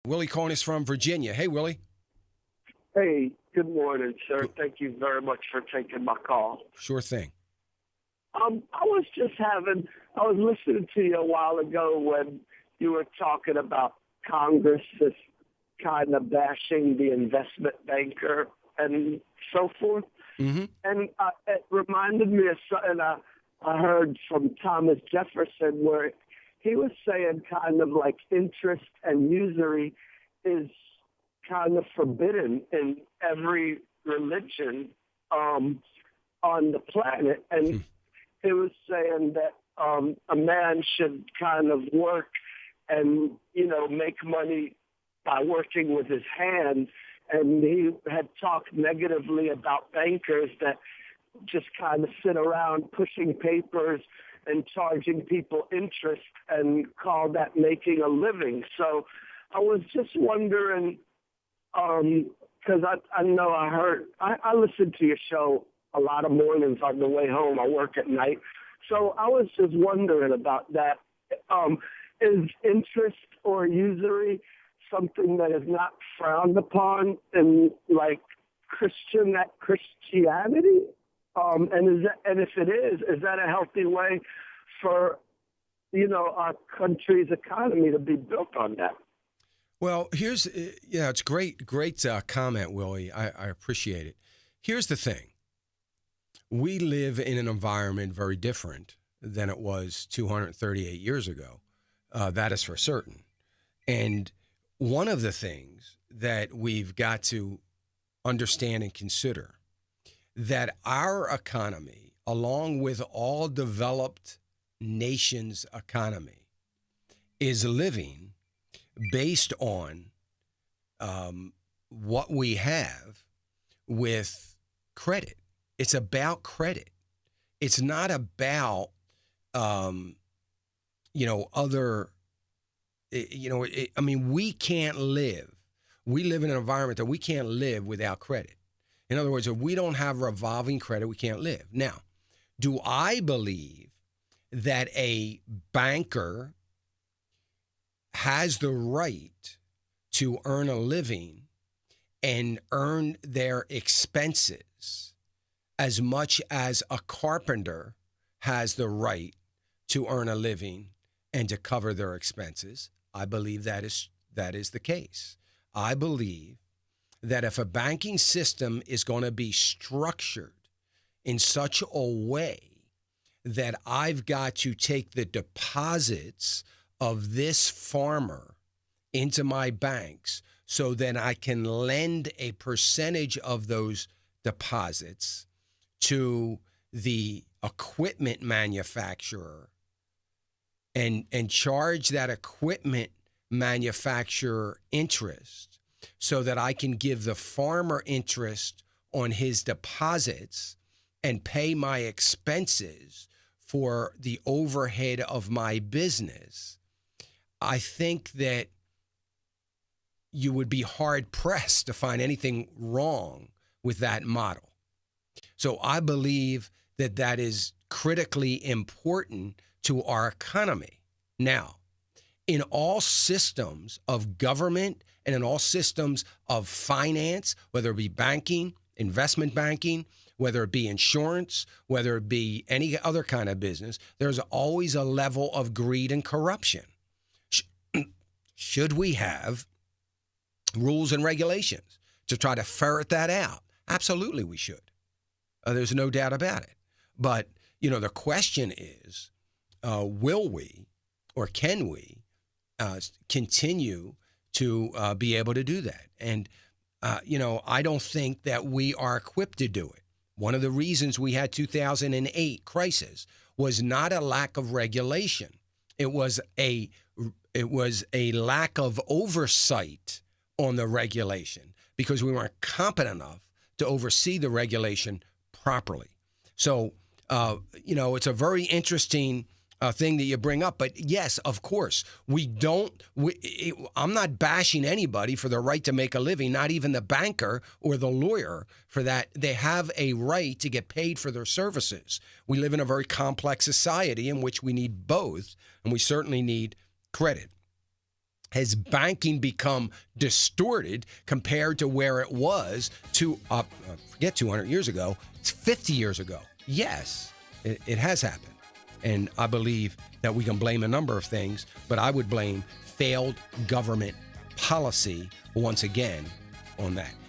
Willie calling us from Virginia. Hey, Willie. Hey, good morning, sir. Thank you very much for taking my call. Sure thing. I was listening to you a while ago when you were talking about Congress is kind of bashing the investment banker and so forth. Mm-hmm. And it reminded me of something I heard from Thomas Jefferson where he was saying kind of like interest and usury is kind of forbidden in every religion on the planet. And he was saying that a man should kind of work and, make money by working with his hands. And he had talked negatively about bankers that just kind of sit around pushing papers and charging people interest and call that making a living. So I was just wondering, because I know I listen to your show a lot of mornings on the way home. I work at night. So I was just wondering about that. Is interest or usury something that is not frowned upon in like Christianity? And if it is that a healthy way for, our country's economy to be built on that? Well, it's great comment, Willie. I appreciate it. Here's the thing. We live in an environment very different than it was 238 years ago. That is for certain. And one of the things that we've got to understand and consider that our economy, along with all developed nations' economy, is living based on what we have with credit. It's about credit. It's not about, other, we can't live. We live in an environment that we can't live without credit. In other words, if we don't have revolving credit, we can't live. Now, do I believe that a banker has the right to earn a living and earn their expenses as much as a carpenter has the right to earn a living and to cover their expenses? I believe that is the case. I believe that if a banking system is going to be structured in such a way that I've got to take the deposits of this farmer into my banks so that I can lend a percentage of those deposits to the equipment manufacturer and charge that equipment manufacturer interest so that I can give the farmer interest on his deposits and pay my expenses for the overhead of my business, I think that you would be hard pressed to find anything wrong with that model. So I believe that that is critically important to our economy. Now, in all systems of government and in all systems of finance, whether it be banking, investment banking, whether it be insurance, whether it be any other kind of business, there's always a level of greed and corruption. Should we have rules and regulations to try to ferret that out? Absolutely we should. There's no doubt about it. But, the question is, will we or can we continue to be able to do that? And, I don't think that we are equipped to do it. One of the reasons we had 2008 crisis was not a lack of regulation. It was a lack of oversight on the regulation because we weren't competent enough to oversee the regulation properly. So, it's a very interesting thing that you bring up. But yes, of course, I'm not bashing anybody for their right to make a living, not even the banker or the lawyer for that. They have a right to get paid for their services. We live in a very complex society in which we need both, and we certainly need credit. has banking become distorted compared to where it was forget 200 years ago, it's 50 years ago? Yes, it has happened. And I believe that we can blame a number of things, but I would blame failed government policy once again on that.